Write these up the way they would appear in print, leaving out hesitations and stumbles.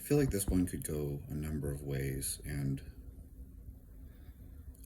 feel like this one could go a number of ways, and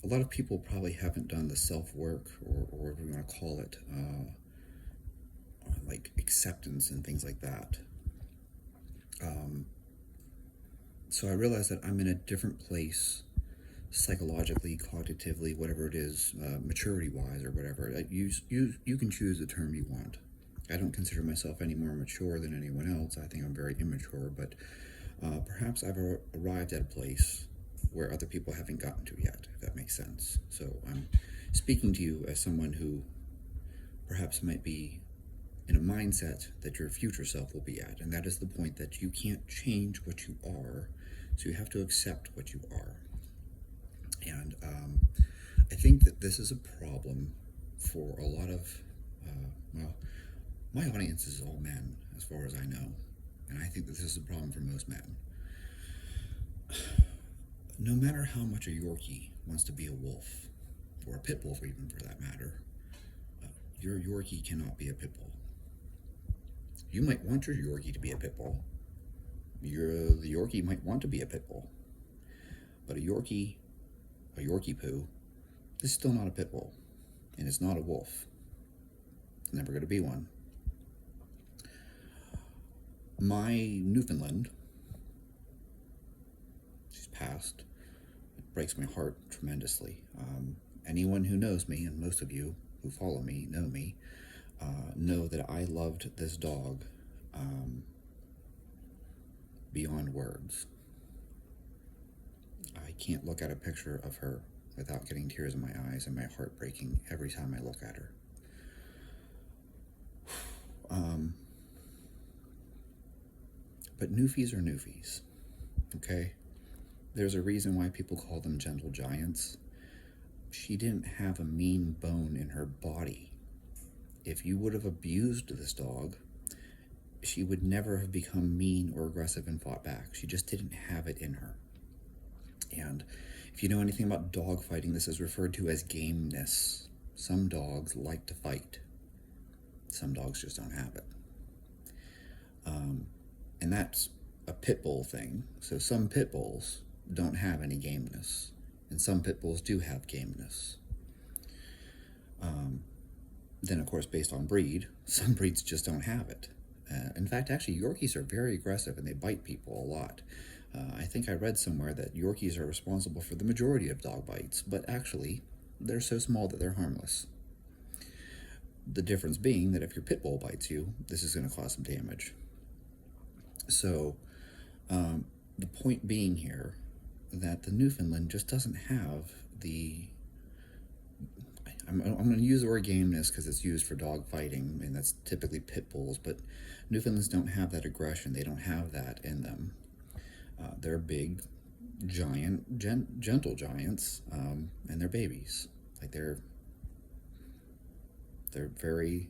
a lot of people probably haven't done the self work, or whatever you want to call it, like acceptance and things like that. So I realize that I'm in a different place psychologically, cognitively, whatever it is, maturity wise or whatever. You can choose the term you want. I don't consider myself any more mature than anyone else. I think I'm very immature, but perhaps I've arrived at a place where other people haven't gotten to yet, if that makes sense. So I'm speaking to you as someone who perhaps might be in a mindset that your future self will be at, and that is the point that you can't change what you are, so you have to accept what you are. And I think that this is a problem for a lot of, well, my audience is all men, as far as I know, and I think that this is a problem for most men. No matter how much a Yorkie wants to be a wolf, or a pit bull, even for that matter, your Yorkie cannot be a pit bull. You might want your Yorkie to be a pit bull. The Yorkie might want to be a pit bull, but a Yorkie poo, is still not a pit bull, and it's not a wolf. It's never going to be one. My Newfoundland, she's passed. It breaks my heart tremendously. Anyone who knows me, and most of you who follow me know that I loved this dog beyond words. I can't look at a picture of her without getting tears in my eyes and my heart breaking every time I look at her. But Newfies are Newfies, okay? There's a reason why people call them gentle giants. She didn't have a mean bone in her body. If you would have abused this dog, she would never have become mean or aggressive and fought back. She just didn't have it in her. And if you know anything about dog fighting, this is referred to as gameness. Some dogs like to fight. Some dogs just don't have it. And that's a pit bull thing. So some pit bulls don't have any gameness, and some pit bulls do have gameness. Then, of course, based on breed, some breeds just don't have it. In fact, actually, Yorkies are very aggressive and they bite people a lot. I think I read somewhere that Yorkies are responsible for the majority of dog bites, but actually, they're so small that they're harmless. The difference being that if your pit bull bites you, this is going to cause some damage. So, the point being here that the Newfoundland just doesn't have the... I'm going to use the word gameness because it's used for dog fighting, and that's typically pit bulls, but Newfoundlands don't have that aggression. They don't have that in them. They're big, giant, gentle giants, and they're babies. Like they're very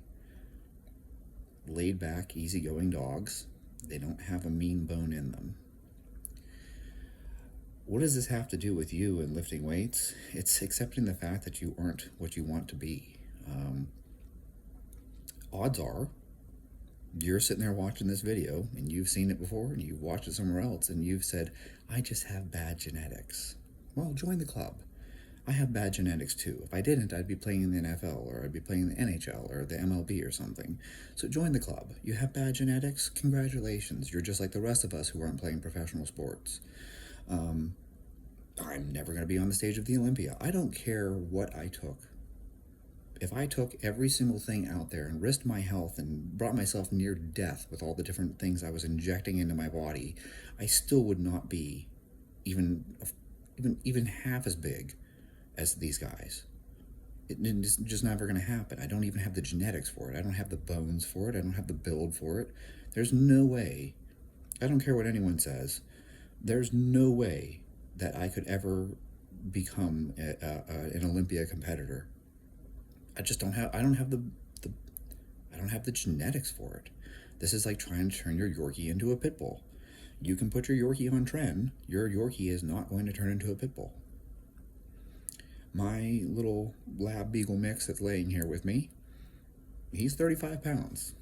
laid back, easygoing dogs. They don't have a mean bone in them. What does this have to do with you and lifting weights? It's accepting the fact that you aren't what you want to be. Odds are you're sitting there watching this video and you've seen it before and you've watched it somewhere else and you've said, I just have bad genetics. Well, join the club. I have bad genetics too. If I didn't, I'd be playing in the NFL, or I'd be playing in the NHL or the MLB or something. So join the club. You have bad genetics? Congratulations. You're just like the rest of us who aren't playing professional sports. I'm never going to be on the stage of the Olympia. I don't care what I took. If I took every single thing out there and risked my health and brought myself near death with all the different things I was injecting into my body, I still would not be even half as big as these guys. It's just never going to happen. I don't even have the genetics for it. I don't have the bones for it. I don't have the build for it. There's no way. I don't care what anyone says. There's no way that I could ever become an Olympia competitor. I don't have the genetics for it. This is like trying to turn your Yorkie into a pit bull. You can put your Yorkie on tren. Your Yorkie is not going to turn into a pit bull. My little lab beagle mix that's laying here with me, he's 35 pounds.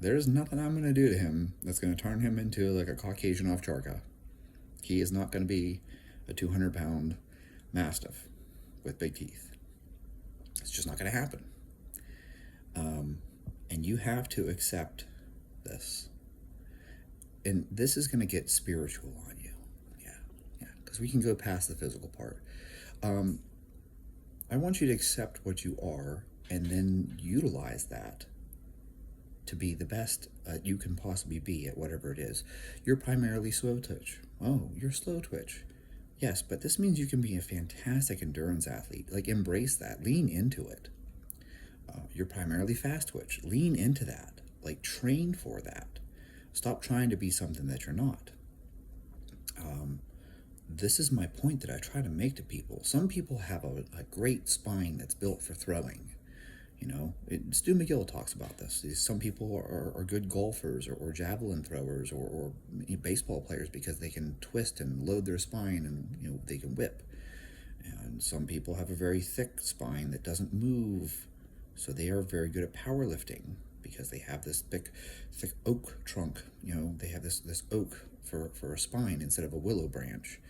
There's nothing I'm going to do to him that's going to turn him into like a Caucasian Ovcharka. He is not going to be a 200-pound Mastiff with big teeth. It's just not going to happen. And you have to accept this. And this is going to get spiritual on you. Yeah, because we can go past the physical part. I want you to accept what you are and then utilize that to be the best you can possibly be at whatever it is. You're primarily slow twitch. Oh, you're slow twitch. Yes, but this means you can be a fantastic endurance athlete. Like, embrace that. Lean into it. You're primarily fast twitch. Lean into that. Like, train for that. Stop trying to be something that you're not. This is my point that I try to make to people. Some people have a great spine that's built for throwing. You know, Stu McGill talks about this. Some people are good golfers or javelin throwers or baseball players because they can twist and load their spine and they can whip. And some people have a very thick spine that doesn't move, so they are very good at powerlifting because they have this thick oak trunk. They have this oak for a spine instead of a willow branch.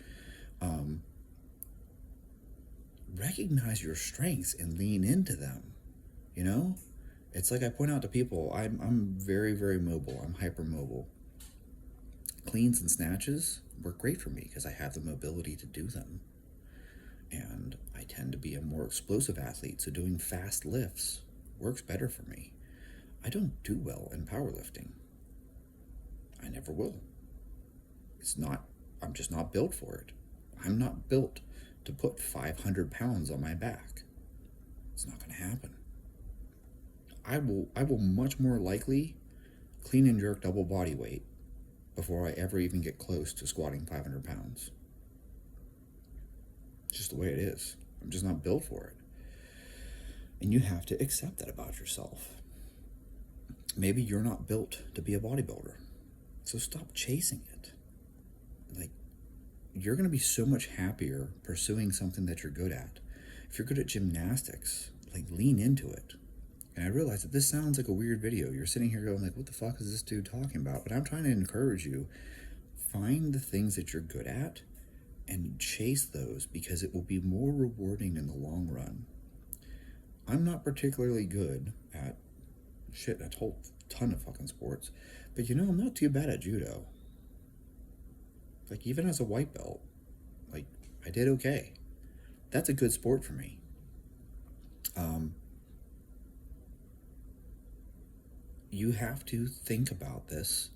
Recognize your strengths and lean into them. It's like I point out to people, I'm very, very mobile. I'm hypermobile. Cleans and snatches work great for me because I have the mobility to do them. And I tend to be a more explosive athlete, so doing fast lifts works better for me. I don't do well in powerlifting. I never will. I'm just not built for it. I'm not built to put 500 pounds on my back. It's not going to happen. I will much more likely clean and jerk double body weight before I ever even get close to squatting 500 pounds. It's just the way it is. I'm just not built for it. And you have to accept that about yourself. Maybe you're not built to be a bodybuilder. So stop chasing it. Like, you're going to be so much happier pursuing something that you're good at. If you're good at gymnastics, like, lean into it. And I realize that this sounds like a weird video. You're sitting here going like, what the fuck is this dude talking about? But I'm trying to encourage you. Find the things that you're good at and chase those, because it will be more rewarding in the long run. I'm not particularly good at a whole ton of fucking sports, but I'm not too bad at judo. Like, even as a white belt, like, I did okay. That's a good sport for me. You have to think about this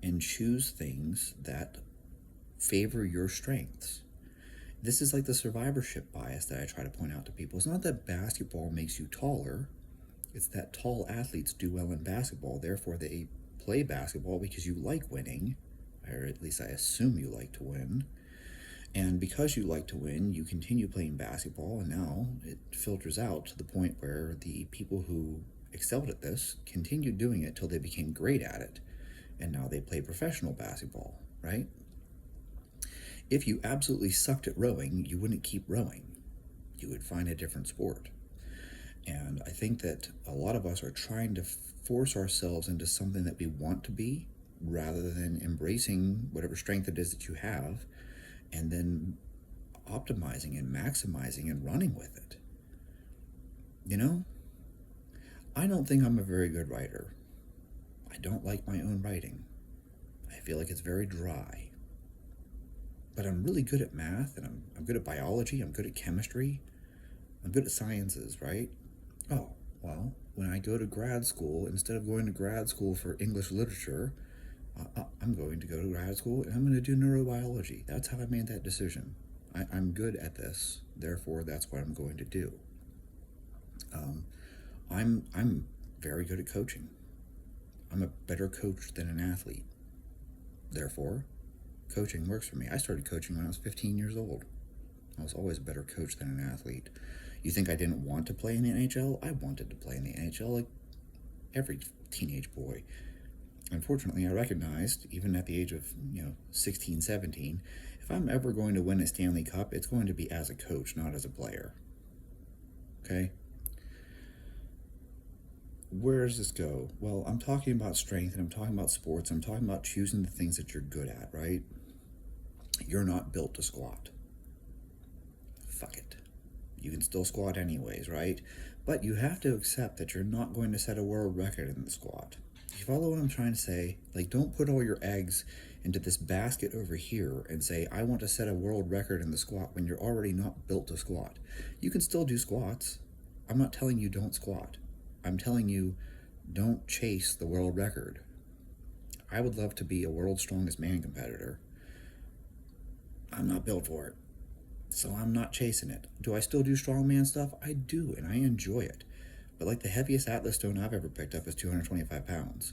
and choose things that favor your strengths. This is like the survivorship bias that I try to point out to people. It's not that basketball makes you taller. It's that tall athletes do well in basketball. Therefore, they play basketball because you like winning, or at least I assume you like to win. And because you like to win, you continue playing basketball, and now it filters out to the point where the people who excelled at this continued doing it till they became great at it, and now they play professional basketball, right? If you absolutely sucked at rowing, you wouldn't keep rowing. You would find a different sport. And I think that a lot of us are trying to force ourselves into something that we want to be, rather than embracing whatever strength it is that you have and then optimizing and maximizing and running with it. I don't think I'm a very good writer. I don't like my own writing. I feel like it's very dry. But I'm really good at math, and I'm good at biology, I'm good at chemistry, I'm good at sciences, right? Oh, well, when I go to grad school, instead of going to grad school for English literature, I'm going to go to grad school and I'm going to do neurobiology. That's how I made that decision. I'm good at this, therefore that's what I'm going to do. I'm very good at coaching. I'm a better coach than an athlete. Therefore, coaching works for me. I started coaching when I was 15 years old. I was always a better coach than an athlete. You think I didn't want to play in the NHL? I wanted to play in the NHL like every teenage boy. Unfortunately, I recognized, even at the age of 16, 17, if I'm ever going to win a Stanley Cup, it's going to be as a coach, not as a player. Okay? where does this go? Well, I'm talking about strength and I'm talking about sports. I'm talking about choosing the things that you're good at, right? You're not built to squat. Fuck it. You can still squat anyways, right? But you have to accept that you're not going to set a world record in the squat. You follow what I'm trying to say? Like, don't put all your eggs into this basket over here and say, I want to set a world record in the squat when you're already not built to squat. You can still do squats. I'm not telling you don't squat. I'm telling you don't chase the world record. I would love to be a world's strongest man competitor. I'm not built for it. So I'm not chasing it. Do I still do strongman stuff? I do, and I enjoy it. But like the heaviest Atlas stone I've ever picked up is 225 pounds.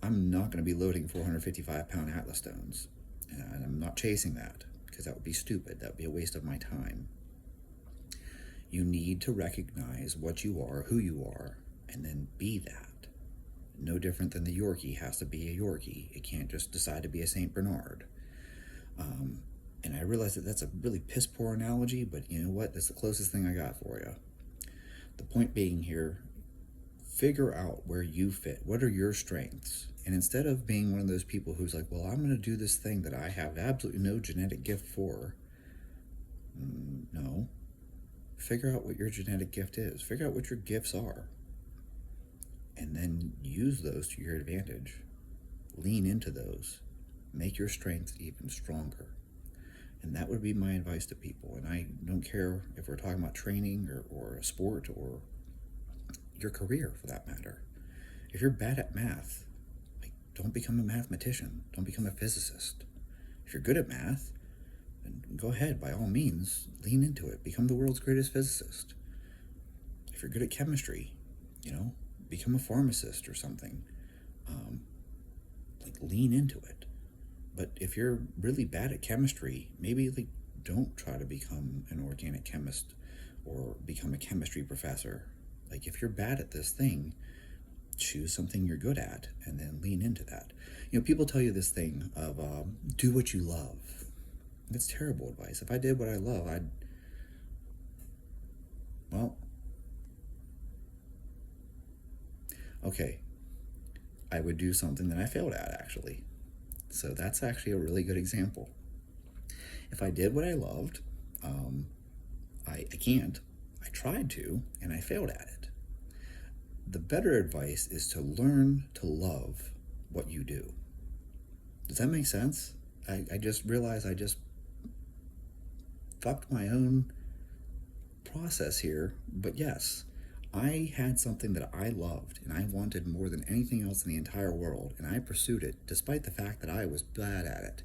I'm not going to be loading 455-pound Atlas stones. And I'm not chasing that, because that would be stupid. That would be a waste of my time. You need to recognize what you are, who you are, and then be that. No different than the Yorkie has to be a Yorkie. It can't just decide to be a St. Bernard. And I realize that that's a really piss poor analogy, but you know what? That's the closest thing I got for you. The point being here, figure out where you fit. What are your strengths? And instead of being one of those people who's like, well, I'm going to do this thing that I have absolutely no genetic gift for. No. Figure out what your genetic gift is. Figure out what your gifts are. And then use those to your advantage. Lean into those. Make your strengths even stronger. And that would be my advice to people. And I don't care if we're talking about training or a sport or your career for that matter. If you're bad at math, don't become a mathematician. Don't become a physicist. If you're good at math, then go ahead, by all means, lean into it. Become the world's greatest physicist. If you're good at chemistry, become a pharmacist or something. Lean into it. But if you're really bad at chemistry, maybe don't try to become an organic chemist or become a chemistry professor. If you're bad at this thing, choose something you're good at and then lean into that. People tell you this thing of do what you love. That's terrible advice. If I did what I love, I would do something that I failed at, actually. So that's actually a really good example. If I did what I loved, I can't. I tried to, and I failed at it. The better advice is to learn to love what you do. Does that make sense? I just realized I just fucked my own process here, but yes, I had something that I loved and I wanted more than anything else in the entire world, and I pursued it despite the fact that I was bad at it,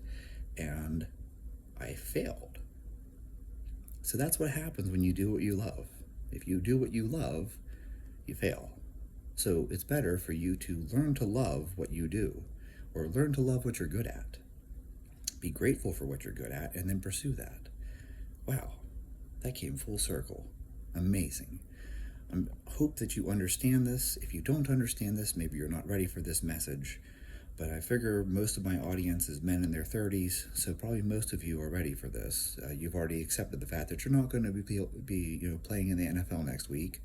and I failed. So that's what happens when you do what you love. If you do what you love, you fail. So it's better for you to learn to love what you do, or learn to love what you're good at. Be grateful for what you're good at, and then pursue that. Wow, that came full circle. Amazing. I hope that you understand this. If you don't understand this, maybe you're not ready for this message. But I figure most of my audience is men in their 30s, so probably most of you are ready for this. You've already accepted the fact that you're not going to be playing in the NFL next week.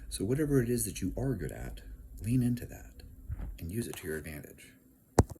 So whatever it is that you are good at, lean into that and use it to your advantage.